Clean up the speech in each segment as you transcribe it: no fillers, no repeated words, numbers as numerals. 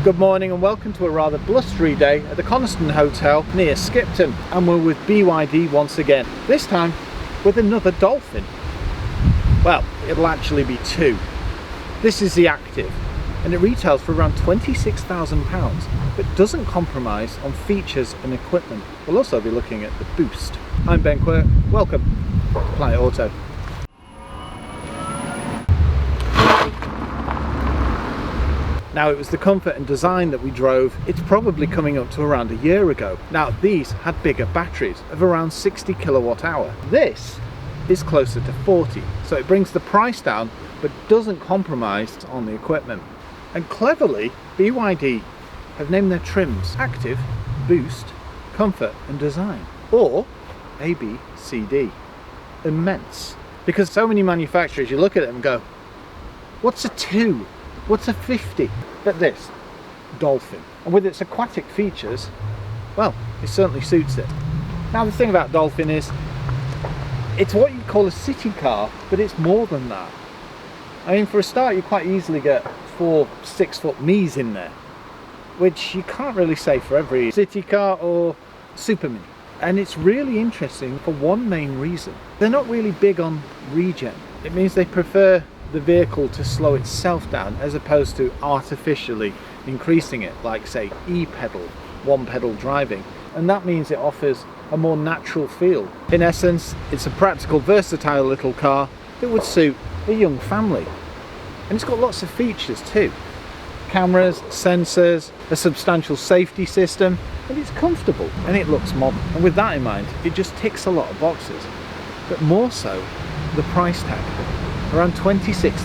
Good morning and welcome to a rather blustery day at the Coniston Hotel near Skipton, and we're with BYD once again, this time with another Dolphin. Well, it'll actually be two. This is the Active and it retails for around £26,000 but doesn't compromise on features and equipment. We'll also be looking at the Boost. I'm Ben Quirk, welcome to Planet Auto. Now, it was the comfort and design that we drove. It's probably coming up to around a year ago. Now, these had bigger batteries of around 60 kilowatt hour. This is closer to 40, so it brings the price down but doesn't compromise on the equipment. And cleverly, BYD have named their trims Active, Boost, Comfort and Design, or A, B, C, D. Immense. Because so many manufacturers, you look at them and go, what's a 2? What's a 50? But this, Dolphin. And with its aquatic features, well, it certainly suits it. Now the thing about Dolphin is, it's what you'd call a city car, but it's more than that. I mean, for a start, you quite easily get 4 6-foot me's in there, which you can't really say for every city car or super mini. And it's really interesting for one main reason. They're not really big on regen. It means they prefer the vehicle to slow itself down as opposed to artificially increasing it, like say e-pedal, one pedal driving, and that means it offers a more natural feel. In essence, it's a practical, versatile little car that would suit a young family, and it's got lots of features too: cameras, sensors, a substantial safety system, and it's comfortable and it looks modern. And with that in mind, it just ticks a lot of boxes, but more so the price tag. Around £26,000.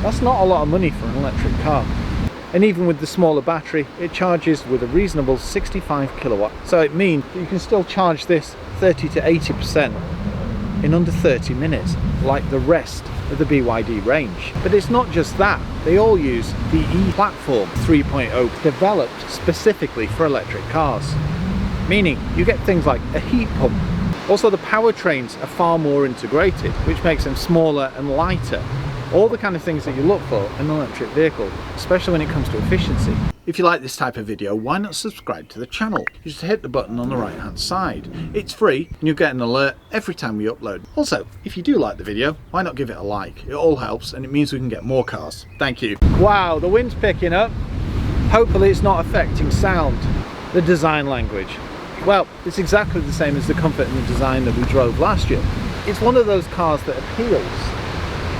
That's not a lot of money for an electric car. And even with the smaller battery, it charges with a reasonable 65 kilowatt. So it means that you can still charge this 30 to 80% in under 30 minutes, like the rest of the BYD range. But it's not just that. They all use the E-Platform 3.0, developed specifically for electric cars. Meaning you get things like a heat pump. Also, the powertrains are far more integrated, which makes them smaller and lighter. All the kind of things that you look for in an electric vehicle, especially when it comes to efficiency. If you like this type of video, why not subscribe to the channel? You just hit the button on the right hand side. It's free and you'll get an alert every time we upload. Also, if you do like the video, why not give it a like? It all helps and it means we can get more cars. Thank you. Wow, the wind's picking up. Hopefully it's not affecting sound. The design language. Well, it's exactly the same as the comfort and the design that we drove last year. It's one of those cars that appeals,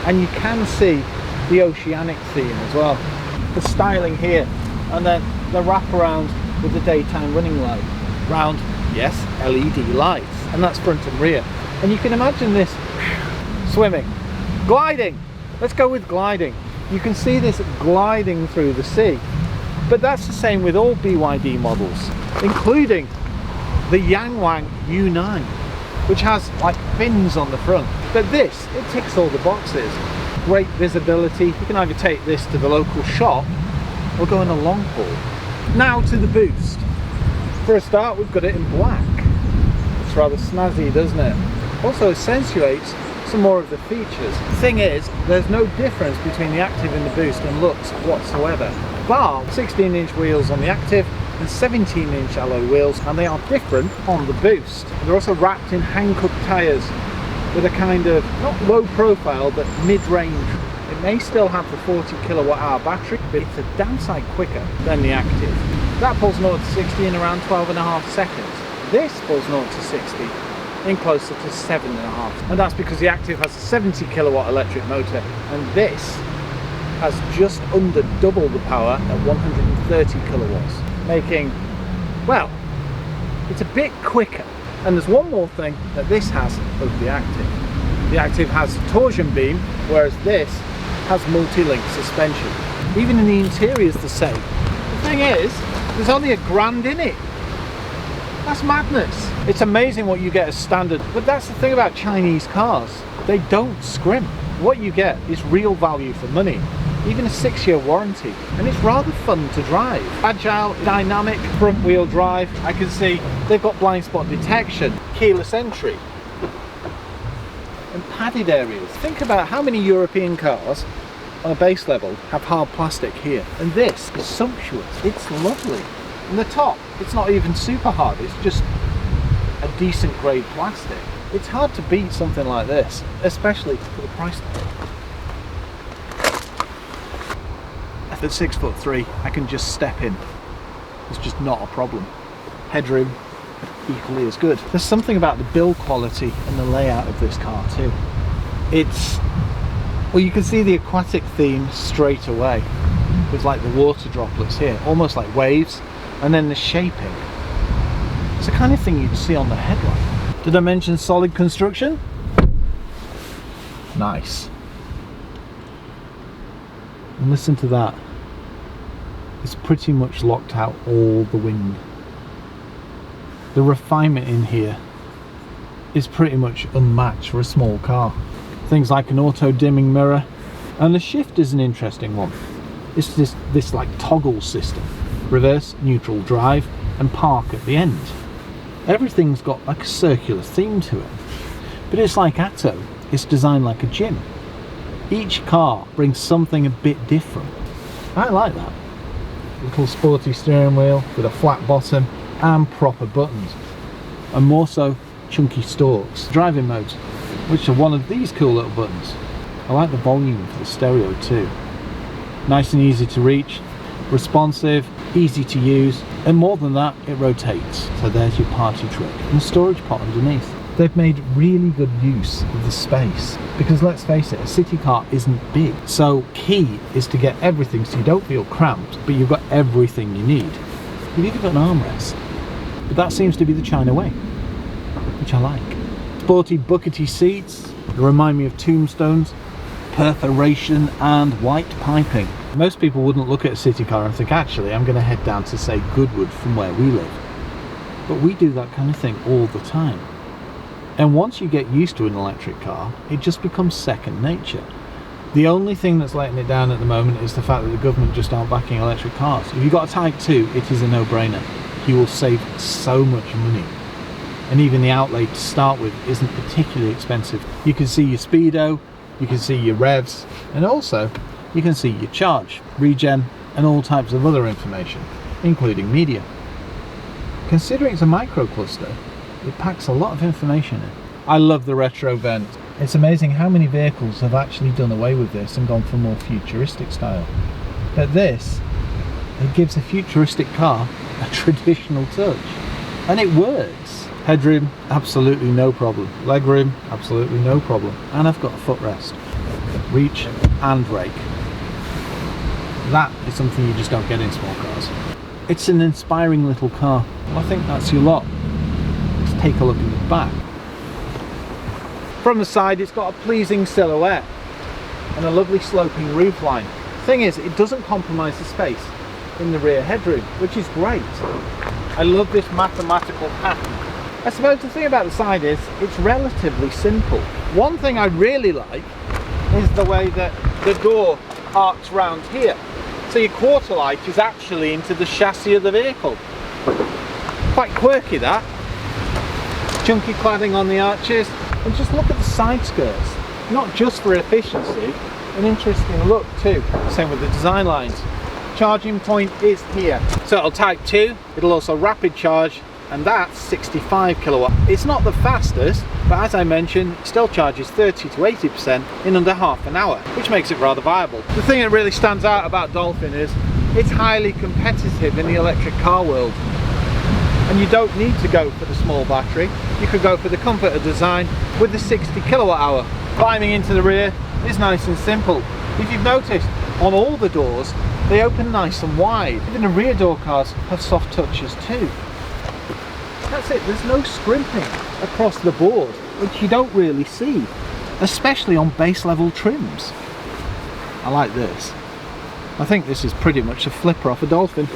and you can see the oceanic theme as well. The styling here, and then the wraparound with the daytime running light. Round, yes, LED lights, and that's front and rear. And you can imagine this swimming, gliding. Let's go with gliding. You can see this gliding through the sea. But that's the same with all BYD models, including the Yang Wang U9, which has like fins on the front. But this, it ticks all the boxes. Great visibility. You can either take this to the local shop or go on a long haul. Now to the Boost. For a start, we've got it in black. It's rather snazzy, doesn't it? Also accentuates some more of the features. The thing is, there's no difference between the Active and the Boost in looks whatsoever. Bar 16-inch wheels on the Active and 17-inch alloy wheels, and they are different on the Boost. They're also wrapped in hand-cut tyres with a kind of, not low profile, but mid-range. It may still have the 40 kilowatt hour battery, but it's a damn sight quicker than the Active. That pulls 0 to 60 in around 12.5 seconds. This pulls 0 to 60 in closer to 7.5. And that's because the Active has a 70 kilowatt electric motor, and this has just under double the power at 130 kilowatts. Making, well, it's a bit quicker. And there's one more thing that this has over the Active. The Active has torsion beam, whereas this has multi-link suspension. Even in the interior is the same. The thing is, there's only £1,000 in it. That's madness. It's amazing what you get as standard, but that's the thing about Chinese cars. They don't scrimp. What you get is real value for money. Even a 6-year warranty, and it's rather fun to drive. Agile, dynamic, front wheel drive. I can see they've got blind spot detection, keyless entry, and padded areas. Think about how many European cars on a base level have hard plastic here, and this is sumptuous. It's lovely. And the top, it's not even super hard, it's just a decent grade plastic. It's hard to beat something like this, especially for the price tag. At 6'3", I can just step in. It's just not a problem. Headroom, equally as good. There's something about the build quality and the layout of this car too. It's, well, you can see the aquatic theme straight away with like the water droplets here, almost like waves, and then the shaping. It's the kind of thing you'd see on the headlight. Did I mention solid construction? Nice. And listen to that. It's pretty much locked out all the wind. The refinement in here is pretty much unmatched for a small car. Things like an auto dimming mirror, and the shift is an interesting one. It's this like toggle system, reverse, neutral, drive, and park at the end. Everything's got like a circular theme to it, but it's like Atto, it's designed like a gym. Each car brings something a bit different. I like that. Little sporty steering wheel with a flat bottom and proper buttons, and more so chunky stalks. Driving modes, which are one of these cool little buttons. I like the volume for the stereo too. Nice and easy to reach, responsive, easy to use, and more than that, it rotates. So there's your party trick. And the storage pot underneath. They've made really good use of the space, because let's face it, a city car isn't big. So key is to get everything so you don't feel cramped, but you've got everything you need. You've even got an armrest. But that seems to be the China way, which I like. Sporty buckety seats, they remind me of tombstones, perforation and white piping. Most people wouldn't look at a city car and think, actually, I'm going to head down to, say, Goodwood from where we live. But we do that kind of thing all the time. And once you get used to an electric car, it just becomes second nature. The only thing that's letting it down at the moment is the fact that the government just aren't backing electric cars. If you've got a Type 2, it is a no-brainer. You will save so much money. And even the outlay to start with isn't particularly expensive. You can see your speedo, you can see your revs, and also you can see your charge, regen, and all types of other information, including media. Considering it's a microcluster, it packs a lot of information in. I love the retro vent. It's amazing how many vehicles have actually done away with this and gone for more futuristic style. But this, it gives a futuristic car a traditional touch. And it works. Headroom, absolutely no problem. Legroom, absolutely no problem. And I've got a footrest. Reach and rake. That is something you just don't get in small cars. It's an inspiring little car. Well, I think that's your lot. Let's take a look in the back. From the side, it's got a pleasing silhouette and a lovely sloping roofline. Thing is, it doesn't compromise the space in the rear headroom, which is great. I love this mathematical pattern. I suppose the thing about the side is it's relatively simple. One thing I really like is the way that the door arcs round here. So your quarter light is actually into the chassis of the vehicle. Quite quirky, that. Chunky cladding on the arches, and just look at the side skirts. Not just for efficiency, an interesting look too. Same with the design lines. Charging point is here. So it'll Type 2, it'll also rapid charge, and that's 65 kilowatt. It's not the fastest, but as I mentioned, it still charges 30 to 80% in under half an hour, which makes it rather viable. The thing that really stands out about Dolphin is it's highly competitive in the electric car world. And you don't need to go for the small battery. You could go for the comfort of design with the 60 kilowatt hour. Climbing into the rear is nice and simple. If you've noticed, on all the doors, they open nice and wide. Even the rear door cars have soft touches too. That's it, there's no scrimping across the board, which you don't really see, especially on base level trims. I like this. I think this is pretty much a flipper off a Dolphin.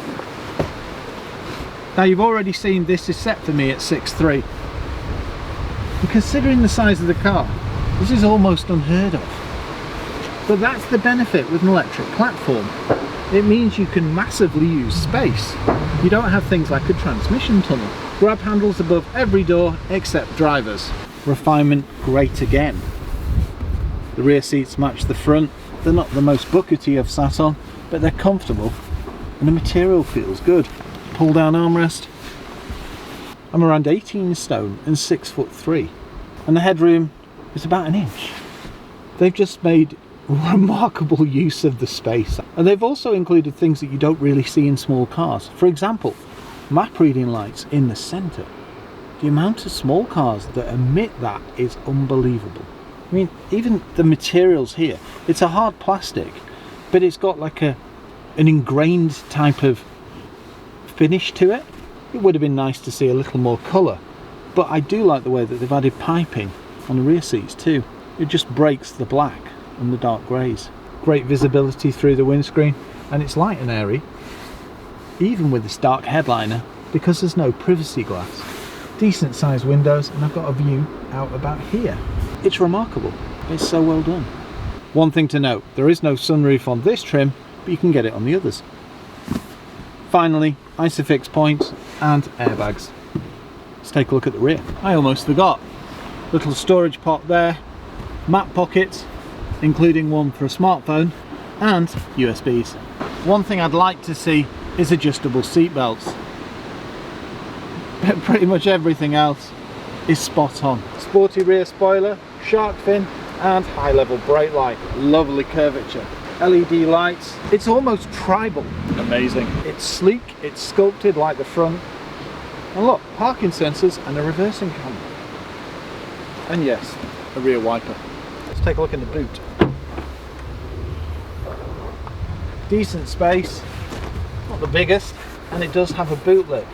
Now you've already seen this is set for me at 6'3". And considering the size of the car, this is almost unheard of. But that's the benefit with an electric platform. It means you can massively use space. You don't have things like a transmission tunnel. Grab handles above every door except drivers. Refinement great again. The rear seats match the front. They're not the most buckety I've sat on, but they're comfortable and the material feels good. Pull down armrest. I'm around 18 stone and 6'3", and the headroom is about 1 inch. They've just made remarkable use of the space, and they've also included things that you don't really see in small cars. For example, map reading lights in the centre. The amount of small cars that emit that is unbelievable. I mean, even the materials here, it's a hard plastic, but it's got like an ingrained type of finish to it. It would have been nice to see a little more colour, but I do like the way that they've added piping on the rear seats too. It just breaks the black and the dark greys. Great visibility through the windscreen, and it's light and airy, even with this dark headliner, because there's no privacy glass. Decent sized windows, and I've got a view out about here. It's remarkable. It's so well done. One thing to note, there is no sunroof on this trim, but you can get it on the others. Finally, ISOFIX points and airbags. Let's take a look at the rear. I almost forgot. Little storage pot there, map pockets, including one for a smartphone, and USBs. One thing I'd like to see is adjustable seat belts. But pretty much everything else is spot on. Sporty rear spoiler, shark fin, and high level brake light. Lovely curvature. LED lights. It's almost tribal. Amazing. It's sleek, it's sculpted like the front. And look, parking sensors and a reversing camera. And yes, a rear wiper. Let's take a look in the boot. Decent space, not the biggest, and it does have a boot lip,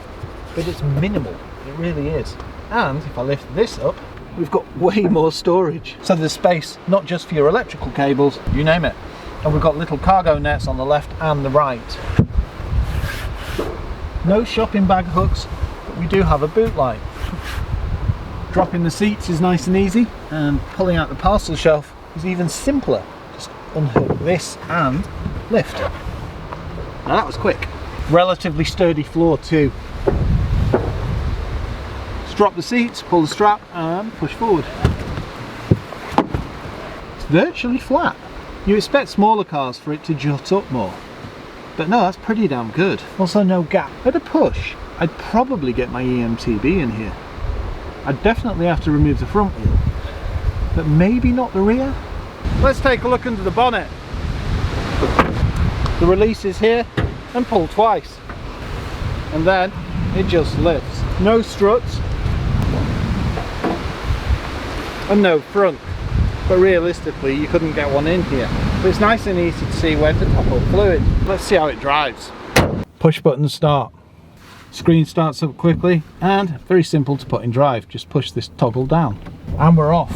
but it's minimal, it really is. And if I lift this up, we've got way more storage. So there's space not just for your electrical cables, you name it. And we've got little cargo nets on the left and the right. No shopping bag hooks, but we do have a boot light. Dropping the seats is nice and easy, and pulling out the parcel shelf is even simpler. Just unhook this and lift. Now that was quick. Relatively sturdy floor too. Just drop the seats, pull the strap and push forward. It's virtually flat. You expect smaller cars for it to jut up more, but no, that's pretty damn good. Also no gap. At a push, I'd probably get my EMTB in here. I'd definitely have to remove the front wheel, but maybe not the rear. Let's take a look under the bonnet. The release is here and pull twice, and then it just lifts. No struts and no front, but realistically you couldn't get one in here. But it's nice and easy to see where to top up fluid. Let's see how it drives. Push button start. Screen starts up quickly and very simple to put in drive. Just push this toggle down and we're off.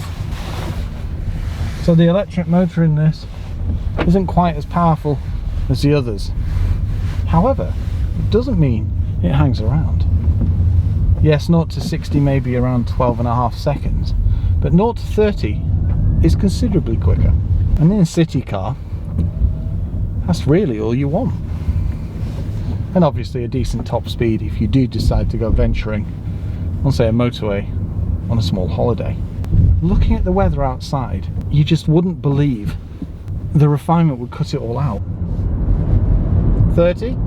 So the electric motor in this isn't quite as powerful as the others. However, it doesn't mean it hangs around. Yes, 0 to 60 may be around 12.5 seconds, but 0 to 30 is considerably quicker. And in a city car, that's really all you want. And obviously a decent top speed if you do decide to go venturing on, say, a motorway on a small holiday. Looking at the weather outside, you just wouldn't believe the refinement would cut it all out. 30.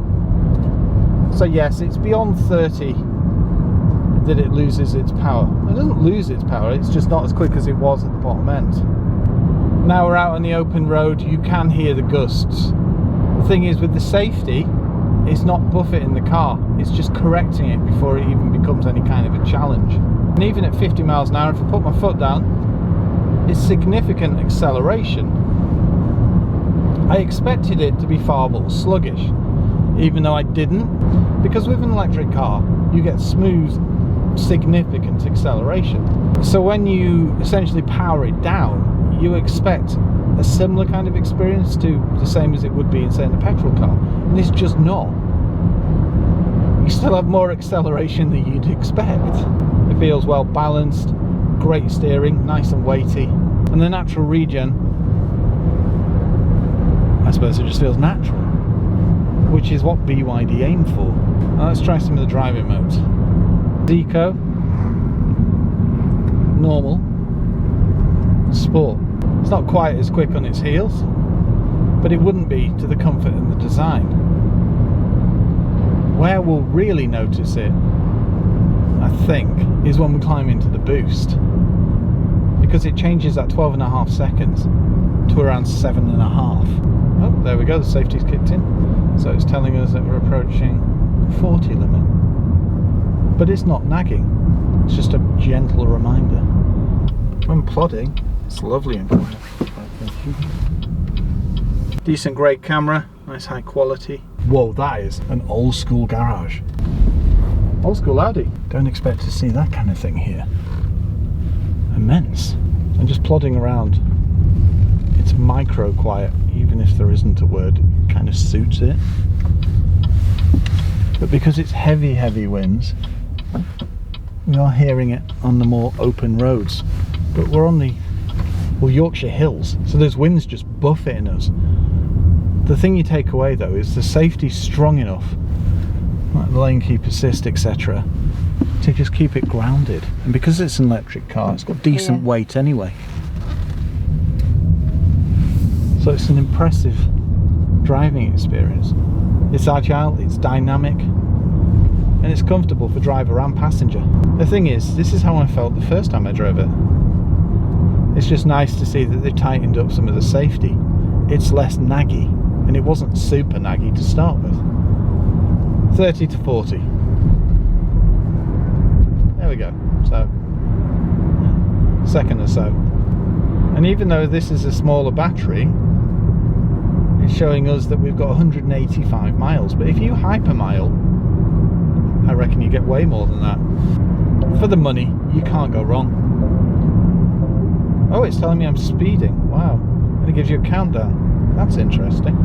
So yes, it's beyond 30 that it loses its power. It doesn't lose its power, it's just not as quick as it was at the bottom end. Now we're out on the open road, you can hear the gusts. The thing is, with the safety, it's not buffeting the car, it's just correcting it before it even becomes any kind of a challenge. And even at 50 miles an hour, if I put my foot down, it's significant acceleration. I expected it to be far more sluggish, even though I didn't, because with an electric car, you get smooth, significant acceleration. So when you essentially power it down, you expect a similar kind of experience to the same as it would be in, say, in a petrol car, and it's just not. You still have more acceleration than you'd expect. It feels well balanced, great steering, nice and weighty, and the natural regen, I suppose it just feels natural, which is what BYD aim for. Now let's try some of the driving modes. Eco, normal, sport. It's not quite as quick on its heels, but it wouldn't be to the comfort and the design. Where we'll really notice it, I think, is when we climb into the boost, because it changes at 12.5 seconds to around 7.5. Oh, there we go, the safety's kicked in. So it's telling us that we're approaching 40 limit. But it's not nagging, it's just a gentle reminder. When plodding, it's lovely and quiet. Decent, great camera, nice high quality. Whoa, that is an old school garage. Old school Audi. Don't expect to see that kind of thing here. Immense. And just plodding around, it's micro quiet, even if there isn't a word, it kind of suits it. But because it's heavy winds, we are hearing it on the more open roads. But we're on the Yorkshire Hills, so there's winds just buffeting us. The thing you take away though is the safety's strong enough, like the lane keep assist, etc., to just keep it grounded. And because it's an electric car, it's got decent weight anyway. So it's an impressive driving experience. It's agile, it's dynamic, and it's comfortable for driver and passenger. The thing is, this is how I felt the first time I drove it. It's just nice to see that they've tightened up some of the safety. It's less naggy, and it wasn't super naggy to start with. 30 to 40. There we go. So, second or so. And even though this is a smaller battery, it's showing us that we've got 185 miles. But if you hypermile, I reckon you get way more than that. For the money, you can't go wrong. Oh, it's telling me I'm speeding. Wow. And it gives you a countdown. That's interesting.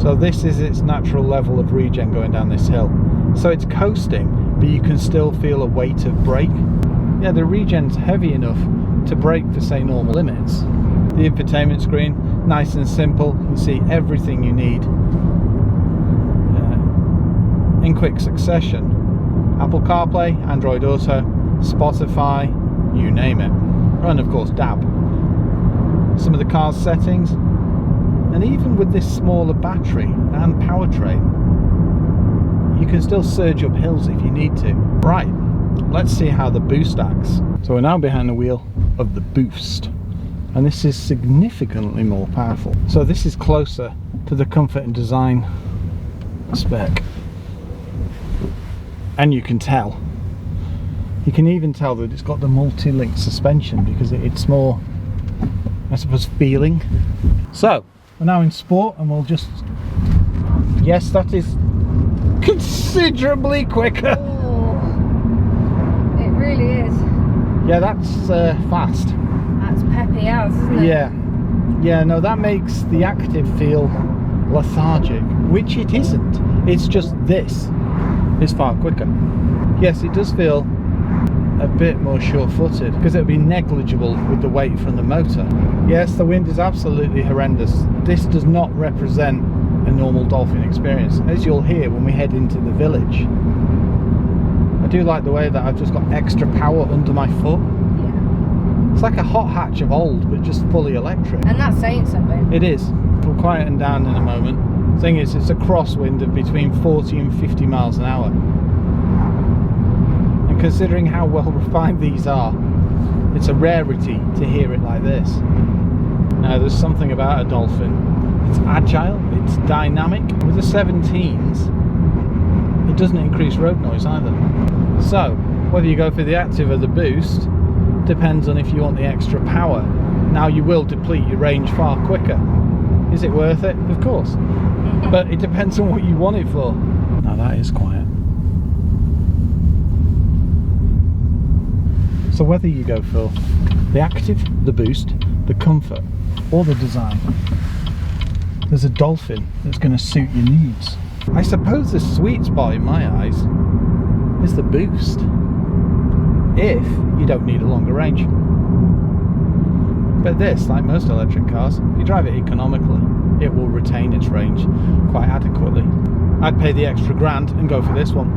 So this is its natural level of regen going down this hill. So it's coasting, but you can still feel a weight of brake. Yeah, the regen's heavy enough to brake for, say, normal limits. The infotainment screen, nice and simple. You can see everything you need in quick succession. Apple CarPlay, Android Auto, Spotify, you name it. And of course DAB. Some of the car's settings, and even with this smaller battery and powertrain, you can still surge up hills if you need to. Right, let's see how the Boost acts. So we're now behind the wheel of the Boost, and this is significantly more powerful. So this is closer to the comfort and design spec, and you can tell. You can even tell that it's got the multi-link suspension because it's more, I suppose, feeling. So we're now in sport, and we'll just, yes, that is considerably quicker. Oh, it really is. Yeah, that's fast. That's peppy out, isn't it? Yeah, no, that makes the active feel lethargic, which it isn't. It's just this is far quicker. Yes, it does feel a bit more sure-footed because it would be negligible with the weight from the motor. Yes, the wind is absolutely horrendous. This does not represent a normal Dolphin experience, as you'll hear when we head into the village. I do like the way that I've just got extra power under my foot. Yeah. It's like a hot hatch of old, but just fully electric. And that's saying something. It is. We'll quieten down in a moment. Thing is, it's a crosswind of between 40 and 50 miles an hour. And considering how well refined these are, it's a rarity to hear it like this. Now, there's something about a Dolphin. It's agile, it's dynamic. With the 17s, it doesn't increase road noise either. So, whether you go for the active or the boost depends on if you want the extra power. Now, you will deplete your range far quicker. Is it worth it? Of course. But it depends on what you want it for. Now that is quiet. So whether you go for the active, the boost, the comfort, or the design, there's a Dolphin that's going to suit your needs. I suppose the sweet spot in my eyes is the boost, if you don't need a longer range. But this, like most electric cars, if you drive it economically, it will retain its range quite adequately. I'd pay the extra £1,000 and go for this one.